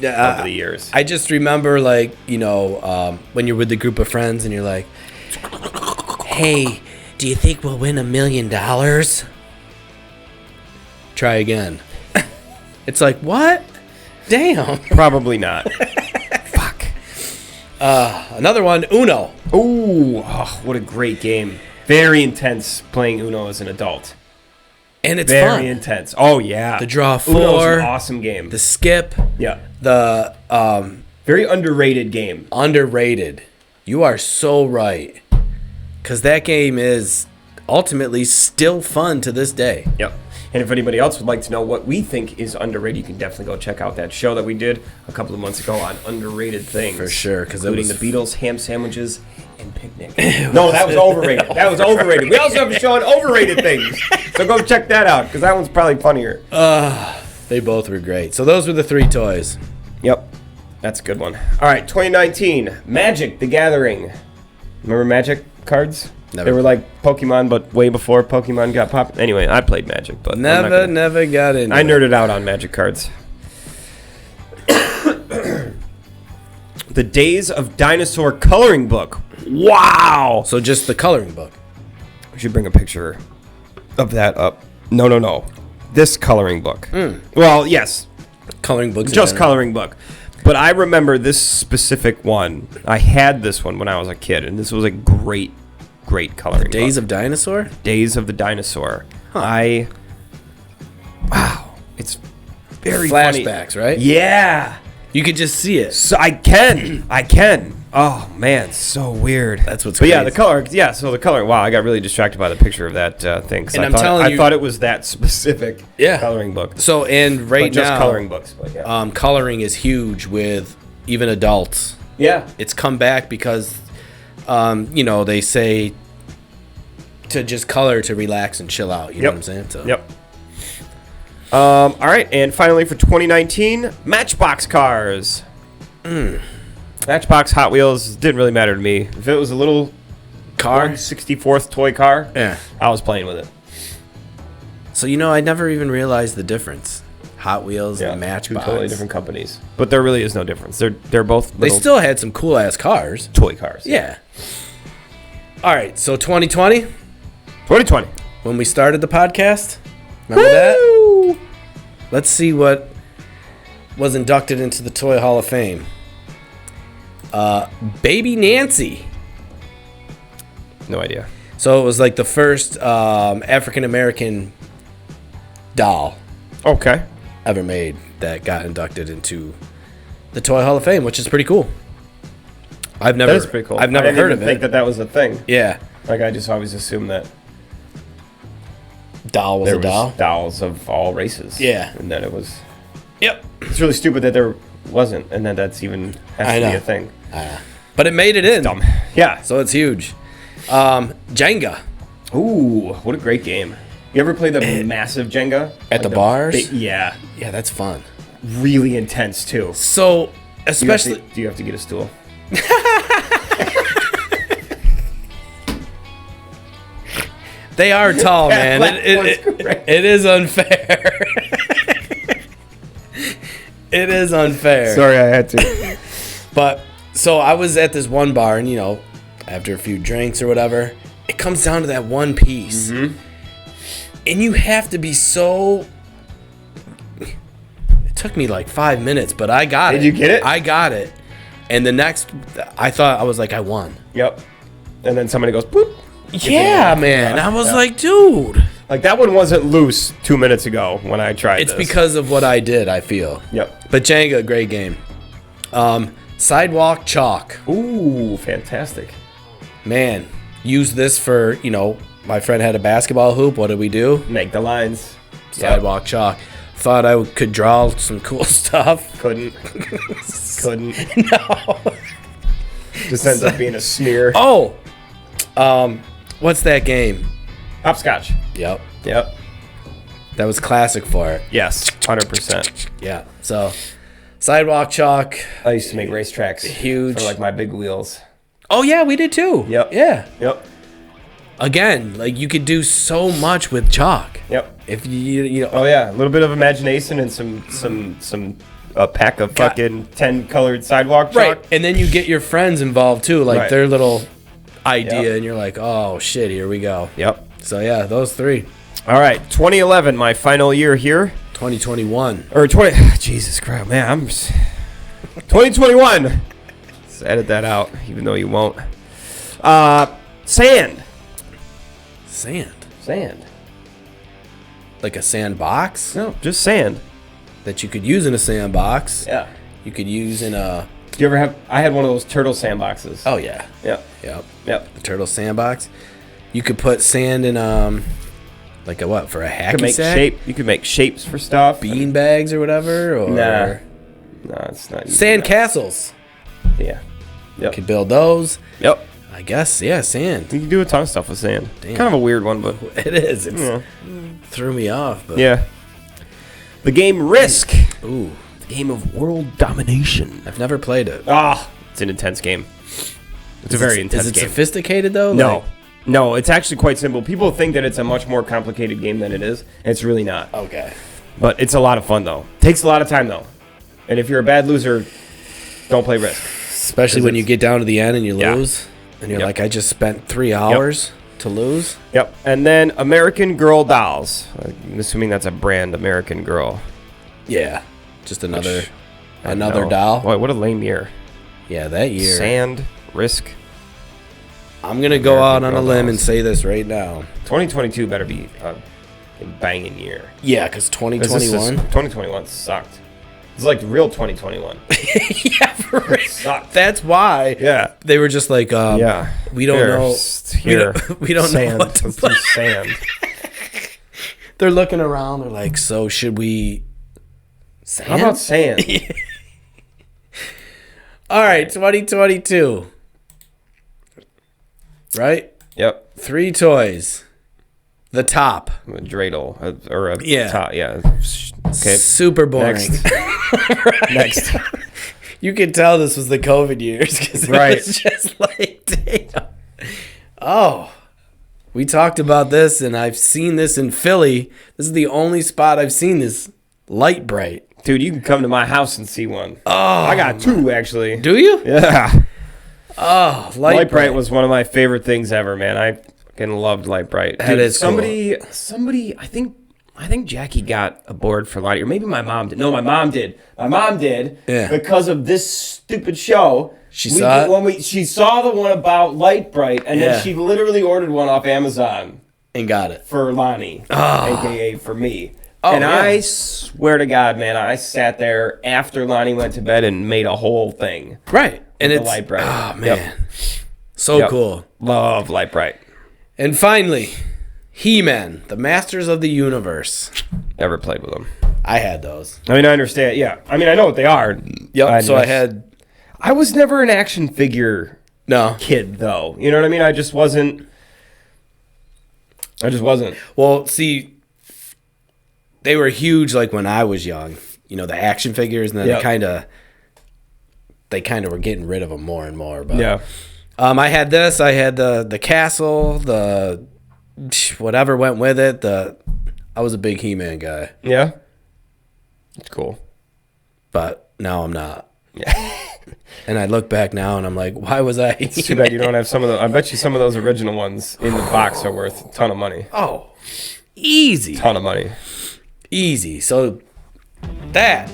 over the years. I just remember, like, you know, when you're with a group of friends and you're like, hey, do you think we'll win $1 million? Try again. It's like, what? Damn. Probably not. Fuck. Another one, Uno. Ooh, oh, what a great game. Very intense playing Uno as an adult. And it's Very fun. intense. Oh, yeah. The draw Uno's 4. an awesome game. The skip. Yeah. The Very underrated game. underrated. You are so right. Because that game is ultimately still fun to this day. Yep. And if anybody else would like to know what we think is underrated, you can definitely go check out that show that we did a couple of months ago on underrated things. For sure, 'cause it including was- the Beatles, ham sandwiches, and picnic. No, that was overrated. That was overrated. We also have a show on overrated things. So go check that out, because that one's probably funnier. They both were great. So those were the 3 toys. Yep. That's a good one. All right, 2019, Magic: The Gathering. Remember Magic cards? Never. They were like Pokemon, but way before Pokemon got popular. Anyway, I played Magic, but I'm not gonna- Never got into I it. nerded out on Magic cards. The Days of Dinosaur coloring book. Wow! So just the coloring book. We should bring a picture of that up. No. This coloring book. Well, yes, Coloring books. in just general. coloring book. But I remember this specific one. I had this one when I was a kid, and this was a great coloring Days book. of Dinosaur? Days of the Dinosaur. Wow. It's very funny. Flashbacks, right? Yeah. You could just see it. So I can. Oh man, so weird. That's what's But yeah, crazy. the color. Yeah, so the color. Wow, I got really distracted by the picture of that thing. And I'm telling you- I thought it was that specific coloring book. So, and right But just now, coloring books. But yeah. coloring is huge with even adults. Yeah. It's come back because, they say to just color to relax and chill out. You know what I'm saying? So. Yep. All right, and finally for 2019, matchboxcars. Matchbox Hot Wheels didn't really matter to me. If it was a little Car? 64th toy car, Yeah. I was playing with it. So, I never even realized the difference. Hot Wheels and Two Matchbox. totally different companies, but there really is no difference. They're both They little still had some cool ass cars. toy cars. Yeah. All right, so 2020, 2020. when we started the podcast, remember that? Let's see what was inducted into the Toy Hall of Fame. Baby Nancy. No idea. So it was like the first African American doll Okay. ever made that got inducted into the Toy Hall of Fame, which is pretty cool. That That is pretty cool. I've never I didn't heard even of think it. that was a thing. Yeah, Like I just always assumed that doll was there a was doll. dolls of all races. Yeah. And that it was. Yep. It's really stupid that there wasn't, and then that's even has I to be know. a thing. But it made it in. Dumb. Yeah. So it's huge. Jenga. Ooh, what a great game. You ever play the massive Jenga? At the bars? Yeah. Yeah, that's fun. Really intense, too. So, especially... Do you have to get a stool? They are tall, man. It is unfair. It is unfair. Sorry, I had to. But, so I was at this one bar, and, after a few drinks or whatever, it comes down to that one piece. Mm-hmm. And you have to be so... It took me like 5 minutes, but I got it. Did you get it? I got it. And the next, I was like, I won. Yep. And then somebody goes, boop. Yeah, man. I was like, dude. Like, that one wasn't loose 2 minutes ago when I tried It's this. because of what I did, I feel. Yep. But Jenga, great game. Sidewalk chalk. Ooh, fantastic. Man, use this for, my friend had a basketball hoop. What did we do? Make the lines. Sidewalk chalk. Thought I could draw some cool stuff. Couldn't. No. Just ends up being a smear. Oh, what's that game? Hopscotch. Yep. Yep. That was classic for it. Yes, 100%. Yeah. So, sidewalk chalk. I used to make racetracks. Huge. For, like, my big wheels. Oh, yeah, we did too. Yep. Yeah. Yep. Again, like you could do so much with chalk. Yep. If you Oh, yeah. A little bit of imagination and a pack of fucking 10 colored sidewalk chalk. right, and then you get your friends involved too, like Right. their little idea, Yep. and you're like, oh shit, here we go. Yep. So yeah, those three. All right. 2011, my final year here. 2021. Or 20. Jesus Christ, man. I'm 2021. Let's edit that out, even though you won't. Sand. Sand. Like a sandbox No, just sand. that you could use in a sandbox. Yeah. You could use in a. Do you ever have? I had one of those turtle sandboxes. Oh yeah. Yep. Yep. Yep. The turtle sandbox. You could put sand in like a what for a hacky You could make sack? You could make shapes for stuff. Bean bags or whatever, or Nah. No, it's not. sand castles. Yeah. Yep. Could build those. Yep. I guess, yeah, sand. You can do a ton of stuff with sand. Damn. Kind of a weird one, but It is. It's yeah. threw me off. But Yeah. The game Risk. Ooh, The game of world domination. I've never played it. Ah, it's an intense game. It's a very intense Is it game. sophisticated though? No. Like- No, it's actually quite simple. People think that it's a much more complicated game than it is. It's really not. Okay. But it's a lot of fun, though. Takes a lot of time, though. And if you're a bad loser, don't play Risk. Especially when you get down to the end and you Yeah. lose, and you're Yep. like, I just spent 3 hours to lose. Yep. And then American Girl Dolls. I'm assuming that's a brand, American Girl. Yeah. Just another I another know. doll. Boy, what a lame year. Yeah, that year. Sand, Risk. I'm gonna go out on a Girl limb dolls. and say this right now. 2022 better be a banging year. Yeah, because 2021. 2021 sucked. It's like real 2021. Yeah, for real. Sucked. That's why. Yeah. They were just like, we don't know. We don't know what to put. Sand. They're looking around. They're like, so should we? Sand? How about sand? All right, 2022. Right? Yep. 3 toys. The top. A dreidel or a top. Yeah. Okay. Super boring. Next. Right. Next. You can tell this was the COVID years because it was just like, damn. Oh, we talked about this, and I've seen this in Philly. This is the only spot I've seen this light bright. Dude, you can come to my house and see one. Oh, I got 2 actually. Do you? Yeah. Oh, Light Bright was one of my favorite things ever, man. I fucking loved Light Bright. That Dude, is somebody. I think Jackie got a board for Lottie, or maybe my mom did. No, my mom did. My mom did. Yeah. Because of this stupid show. She saw it? She saw the one about Light Bright, and Yeah. then she literally ordered one off Amazon And got it. for Lonnie, aka for me. Oh, and yeah. I swear to God, man, I sat there after Lonnie went to bed and made a whole thing. Right. And it's Light Bright. Oh, man. Yep. So cool. Love Light Bright. And finally, He-Man, the Masters of the Universe. Never played with them. I had those. I mean, I understand. Yeah. I mean, I know what they are. Yep. So I had... I was never an action figure No. kid, though. You know what I mean? I just wasn't. Well, see, they were huge like when I was young. You know, the action figures, and then they kind of were getting rid of them more and more. But Yeah. I had this. I had the castle, the whatever went with it. I was a big He-Man guy, Yeah. It's cool. but now I'm not. Yeah. And I look back now and I'm like, why was I? It's too bad you don't have some of the. I bet you some of those original ones in the box are worth a ton of money. Oh, easy. Ton of money. Easy. So that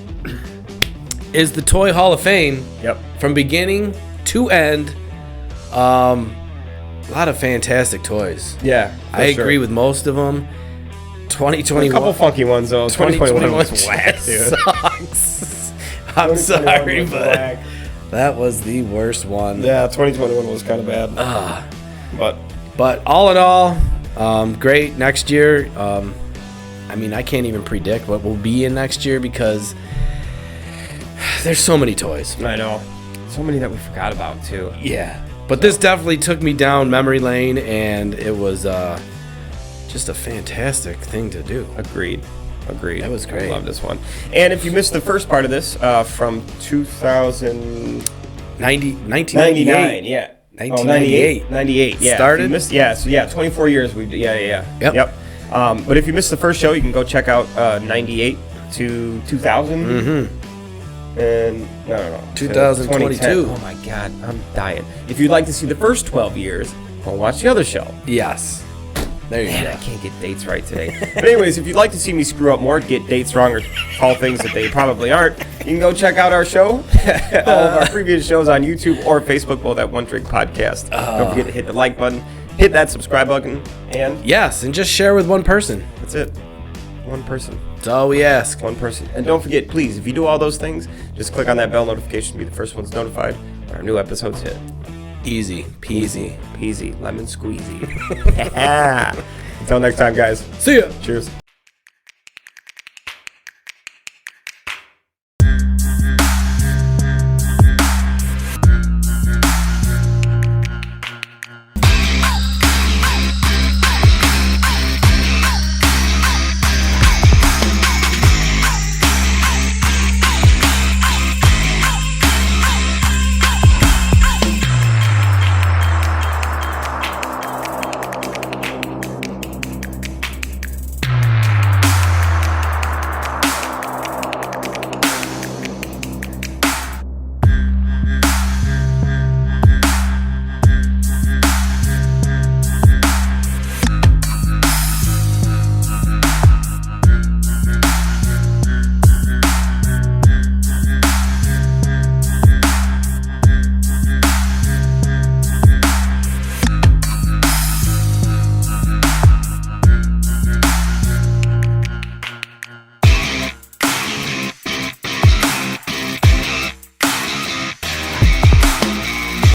is the Toy Hall of Fame. Yep. From beginning to end. A lot of fantastic toys. Yeah. I agree with most of them. 2021. A couple funky ones though. 2021 was just whack, dude. sucks. I'm sorry, was but whack. that was the worst one. Yeah, 2021 was kind of bad. But all in all, great. Next year, I mean, I can't even predict what will be in next year because there's so many toys. I know. So many that we forgot about too. Yeah. But this definitely took me down memory lane, and it was just a fantastic thing to do. Agreed. That was great. I love this one. And if you missed the first part of this, from 1998, yeah. 1998. 98, yeah. Started? If you missed, 24 years. Yep. But if you missed the first show, you can go check out 98 to 2000. Mm-hmm. And no. 2022. 2010. Oh my God, I'm dying. If you'd like to see the first 12 years, well, watch the other show. Yes. There you Man, go. I can't get dates right today. But anyways, if you'd like to see me screw up more, get dates wrong, or call things that they probably aren't, you can go check out our show. All of our previous shows on YouTube or Facebook, both at One Drink Podcast. Don't forget to hit the like button, hit that subscribe button, and Yes, and just share with one person. that's it. One person. That's all we ask. One person. And don't forget, please, if you do all those things, just click on that bell notification to be the first ones notified when our new episodes hit. Easy peasy. Peasy, lemon squeezy. Until next time, guys. See ya. Cheers.